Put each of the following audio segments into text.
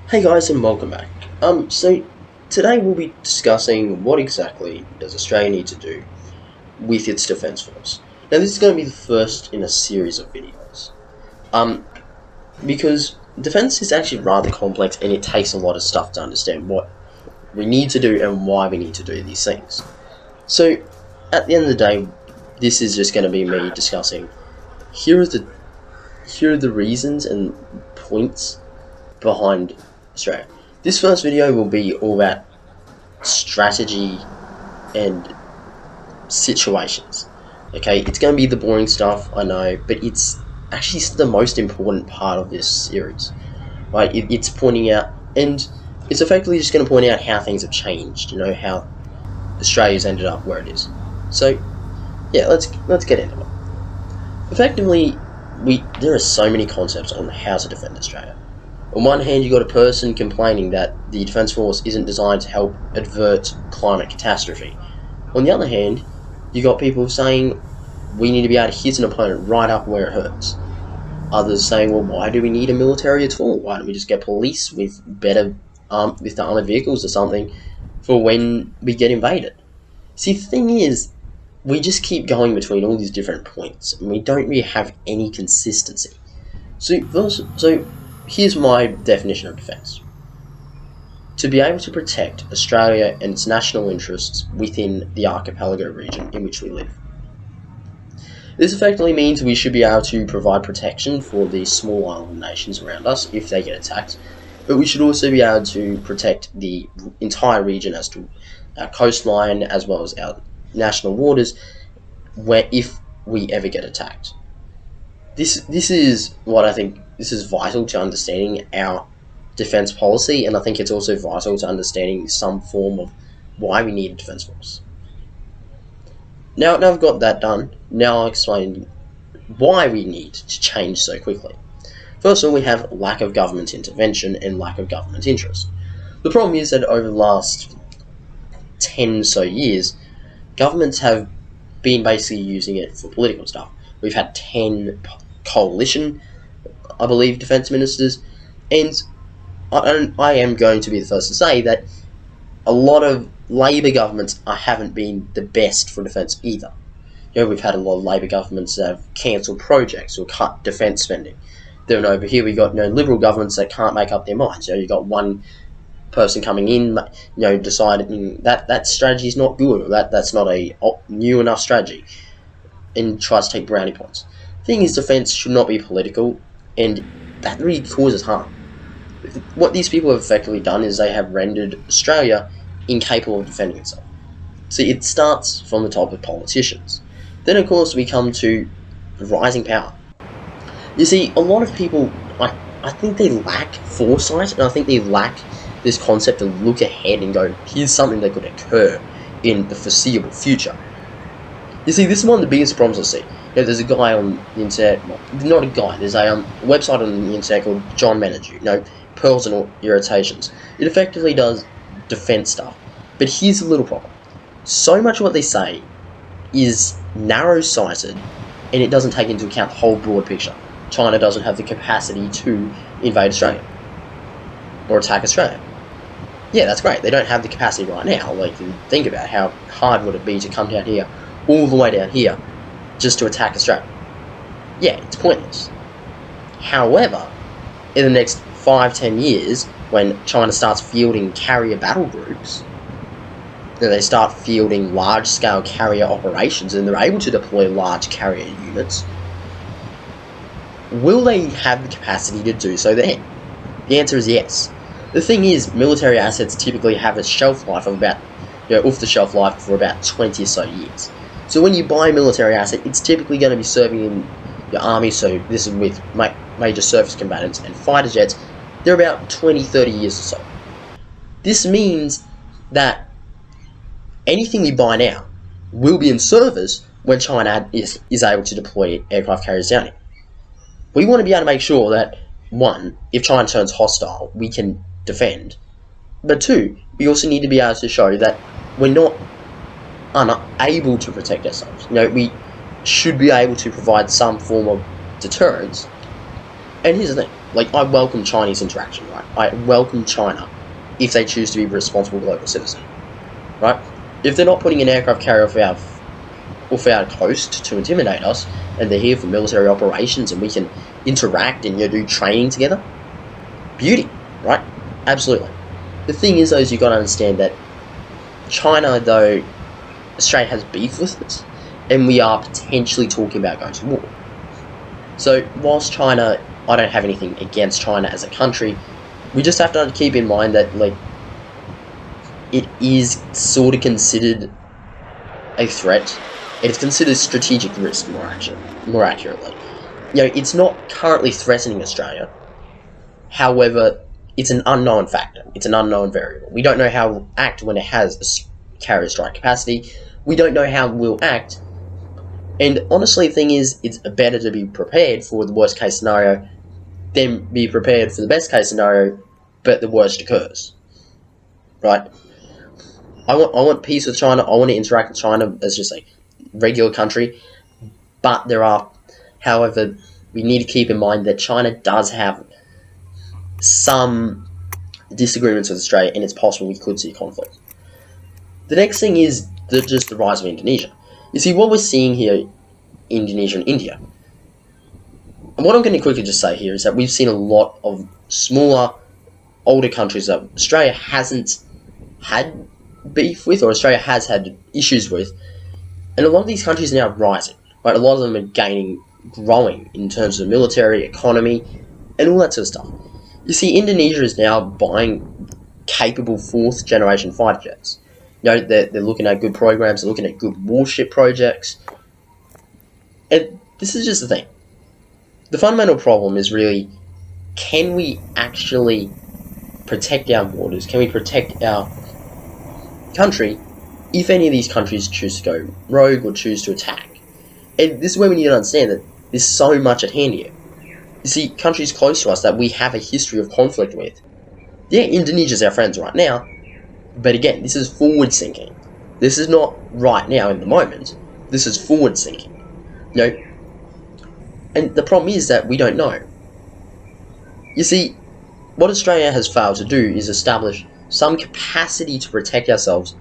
Hey guys, and welcome back. So today we'll be discussing what exactly does Australia need to do with its defence force. Now this is going to be the first in a series of videos. Because defence is actually rather complex and it takes a lot of stuff to understand what we need to do and why we need to do these things. So at the end of the day, this is just going to be me discussing here are the reasons and points behind Australia. This first video will be all about strategy and situations. Okay, it's going to be the boring stuff, I know, but it's actually the most important part of this series. Right? It's pointing out, and it's effectively just going to point out how things have changed. You know, how Australia's ended up where it is. So, yeah, let's get into it. Effectively, there are so many concepts on how to defend Australia. On one hand, you've got a person complaining that the Defence Force isn't designed to help avert climate catastrophe. On the other hand, you've got people saying we need to be able to hit an opponent right up where it hurts. Others saying, well, why do we need a military at all? Why don't we just get police with better with the armoured vehicles or something for when we get invaded? See, the thing is, we just keep going between all these different points, and we don't really have any consistency. So here's my definition of defence. To be able to protect Australia and its national interests within the archipelago region in which we live. This effectively means we should be able to provide protection for the small island nations around us if they get attacked, but we should also be able to protect the entire region as to our coastline as well as our national waters where if we ever get attacked. This is what I think. This is vital to understanding our defence policy, and I think it's also vital to understanding some form of why we need a defence force. Now I've got that done, now I'll explain why we need to change so quickly. First of all, we have lack of government intervention and lack of government interest. The problem is that over the last 10 so years, governments have been basically using it for political stuff. We've had 10 coalition, I believe, defence ministers, and I am going to be the first to say that a lot of Labor governments haven't been the best for defence either. You know, we've had a lot of Labor governments that have cancelled projects or cut defence spending. Then over here we got Liberal governments that can't make up their minds. You got one person coming in, deciding that strategy is not good, or that's not a new enough strategy, and tries to take brownie points. The thing is, defence should not be political, and that really causes harm. What these people have effectively done is they have rendered Australia incapable of defending itself. See, it starts from the top of politicians. Then, of course, we come to rising power. You see, a lot of people, I think they lack foresight, and I think they lack this concept to look ahead and go, here's something that could occur in the foreseeable future. You see, this is one of the biggest problems I see. There's a guy on the internet, well, not a guy, there's a website on the internet called John Menadue, Pearls and Irritations. It effectively does defence stuff. But here's the little problem. So much of what they say is narrow-sighted, and it doesn't take into account the whole broad picture. China doesn't have the capacity to invade Australia or attack Australia. Yeah, that's great. They don't have the capacity right now. Think about how hard would it be to come down here, all the way down here, just to attack Australia. Yeah, it's pointless. However, in the next 5-10 years, when China starts fielding carrier battle groups, then they start fielding large-scale carrier operations, and they're able to deploy large carrier units. Will they have the capacity to do so then? The answer is yes. The thing is, military assets typically have a shelf life of about, off-the-shelf life for about 20 or so years. So when you buy a military asset, it's typically going to be serving in your army, so this is with major surface combatants and fighter jets. They're about 20-30 years or so. This means that anything we buy now will be in service when China is able to deploy aircraft carriers down here. We want to be able to make sure that, one, if China turns hostile, we can defend. But two, we also need to be able to show that we're not unable to protect ourselves. We should be able to provide some form of deterrence. And here's the thing. Like, I welcome Chinese interaction, right? I welcome China if they choose to be a responsible global citizen, right? If they're not putting an aircraft carrier off our coast to intimidate us, and they're here for military operations and we can interact and do training together, beauty, right? Absolutely. The thing is, though, is you've got to understand that China, though, Australia has beef with it, and we are potentially talking about going to war. So, whilst China, I don't have anything against China as a country, we just have to keep in mind that, like, it is sort of considered a threat. It's considered strategic risk, more accurately. It's not currently threatening Australia. However, it's an unknown factor. It's an unknown variable. We don't know how it will act when it has a carrier strike capacity. We don't know how it will act. And honestly, the thing is, it's better to be prepared for the worst case scenario than be prepared for the best case scenario, but the worst occurs. Right? I want peace with China. I want to interact with China as just a regular country. But however, we need to keep in mind that China does have some disagreements with Australia, and it's possible we could see conflict. The next thing is just the rise of Indonesia. You see, what we're seeing here, Indonesia and India, and what I'm going to quickly just say here is that we've seen a lot of smaller, older countries that Australia hasn't had beef with, or Australia has had issues with, and a lot of these countries are now rising. Right? A lot of them are growing in terms of military, economy, and all that sort of stuff. You see, Indonesia is now buying capable 4th generation fighter jets. They're looking at good programs, they're looking at good warship projects. And this is just the thing. The fundamental problem is really, can we actually protect our borders? Can we protect our country if any of these countries choose to go rogue or choose to attack? And this is where we need to understand that there's so much at hand here. You see, countries close to us that we have a history of conflict with. Yeah, Indonesia's our friends right now, but again, this is forward thinking. This is not right now in the moment. This is forward thinking. And the problem is that we don't know. You see, what Australia has failed to do is establish some capacity to protect ourselves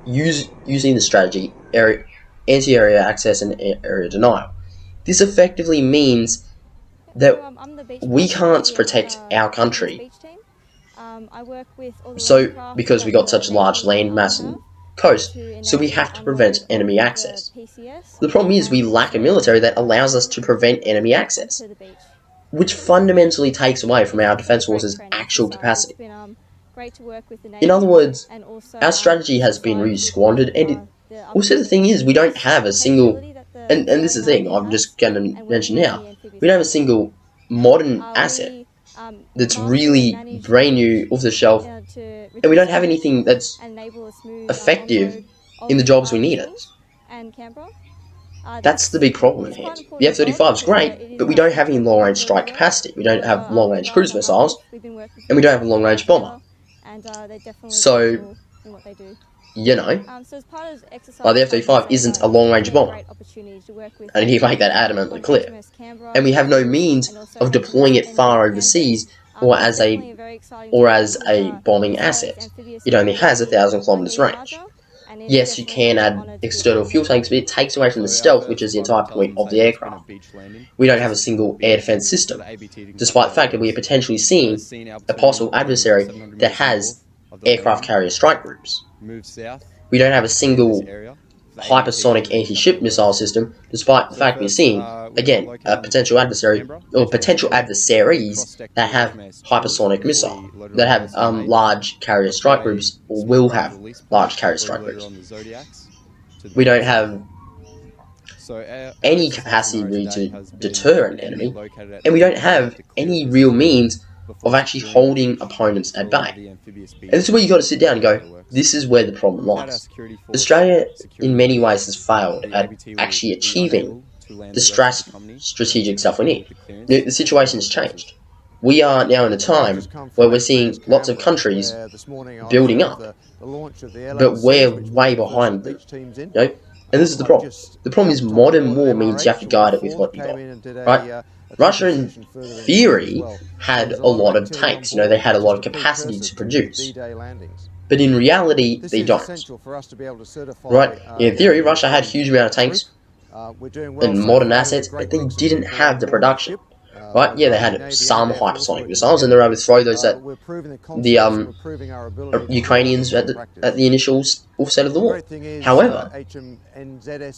using the strategy anti-area access and area denial. This effectively means that we can't protect our country. So, because we got such a large land mass and coast, so we have to prevent enemy access. The problem is we lack a military that allows us to prevent enemy access, which fundamentally takes away from our defence force's actual capacity. In other words, our strategy has been really squandered, and also the thing is, we don't have a single, and this is the thing I'm just going to mention now, we don't have a single modern asset that's really brand new, off the shelf, and we don't have anything that's effective in the jobs we need it. That's the big problem at hand. The F-35 is great, but we don't have any long-range strike capacity. We don't have long-range cruise missiles, and we don't have a long-range bomber. So, the F-35 isn't a long-range bomber. I need to make that adamantly clear. And we have no means of deploying it far overseas or as a bombing asset. It only has 1,000 kilometers range. Yes, you can add external fuel tanks, but it takes away from the stealth, which is the entire point of the aircraft. We don't have a single air defense system, despite the fact that we are potentially seeing a possible adversary that has aircraft carrier strike groups. We don't have a single hypersonic anti-ship missile system, despite the fact we're seeing, again, a potential adversary, or potential adversaries that have hypersonic missile, that have large carrier strike groups, or will have large carrier strike groups. We don't have any capacity really to deter an enemy, and we don't have any real means of actually holding opponents at bay. And this is where you got to sit down and go, this is where the problem lies. Australia, in many ways, has failed at actually achieving the strategic stuff we need. The situation has changed. We are now in a time where we're seeing lots of countries building up, but we're way behind them. And this is the problem. The problem is modern war means you have to guide it with what you got, right? Russia, in theory, had a lot of tanks. You know, they had a lot of capacity to produce. But in reality, they don't. Right? In theory, Russia had a huge amount of tanks and modern assets, but they didn't have the production. Right? Yeah, they had some hypersonic missiles, and they were able to throw those at the Ukrainians at the initial offset of the war. However,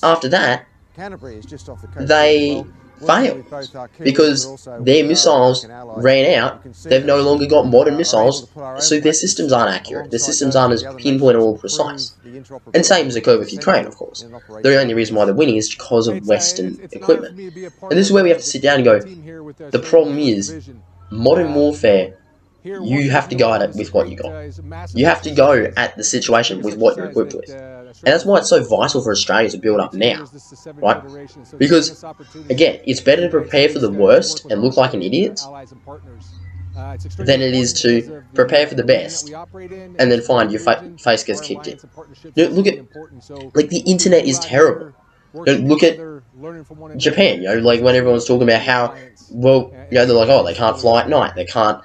after that, they failed because their missiles ran out. They've no longer got modern missiles, so their systems aren't accurate. Their systems aren't as pinpoint or precise. And same as occurred with Ukraine, of course. The only reason why they're winning is because of Western equipment. And this is where we have to sit down and go, the problem is, modern warfare, you have to go at it with what you got. You have to go at the situation with what you're equipped with. And that's why it's so vital for Australia to build up now, right? Because, again, it's better to prepare for the worst and look like an idiot than it is to prepare for the best and then find your face gets kicked in. You know, look at, like, the internet is terrible. You know, look at Japan, you know, like when everyone's talking about how, well, you know, they're like, oh, they can't fly at night, they can't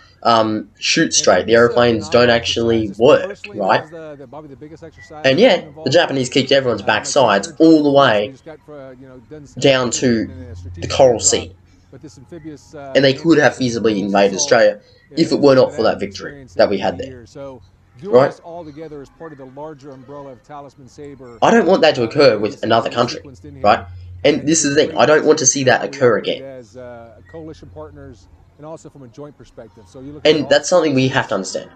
shoot straight, the aeroplanes don't actually work, right? And yeah, the Japanese kicked everyone's backsides all the way down to the Coral Sea. And they could have feasibly invaded Australia if it were not for that victory that we had there. Right? I don't want that to occur with another country, right? And this is the thing, I don't want to see that occur again. And that's something we have to understand.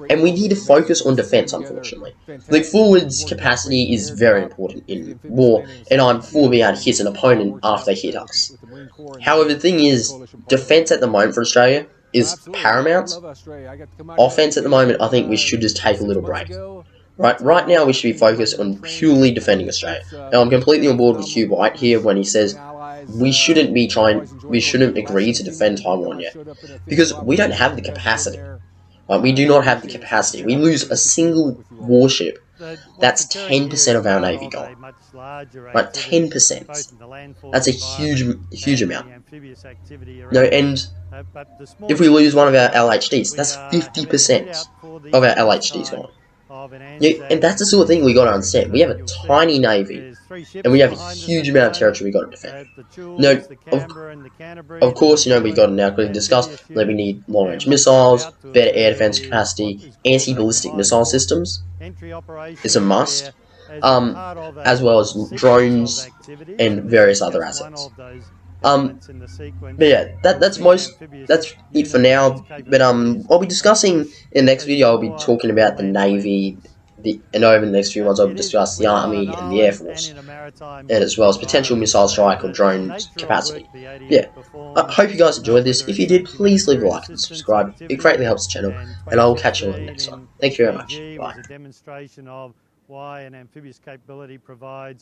And we need to focus on defense, unfortunately. Like, forwards capacity is very important in war, and I'm for being able to hit an opponent after they hit us. However, the thing is, defense at the moment for Australia is paramount. Offense at the moment, I think we should just take a little break. Right now we should be focused on purely defending Australia. Now, I'm completely on board with Hugh White here when he says we shouldn't agree to defend Taiwan yet, because we don't have the capacity. We do not have the capacity. We lose a single warship, that's 10% of our navy gone. Right, 10%. That's a huge amount. No, and if we lose one of our LHDs, that's 50% of our LHDs gone. Yeah, and that's the sort of thing we got to understand. We have a tiny navy, and we have a huge amount of territory we got to defend. No, of course, you know, we got to now quickly discuss that we need long-range missiles, better air defense capacity, anti-ballistic missile systems. It's a must, as well as drones and various other assets. But yeah, that's it for now. But I'll be discussing in the next video. I'll be talking about the Navy, and over the next few months I'll discuss the Army and the Air Force, and as well as potential missile strike or drone capacity. Yeah, I hope you guys enjoyed this. If you did, please leave a like and subscribe. It greatly helps the channel, and I will catch you on the next one. Thank you very much. Bye. Why an amphibious capability provides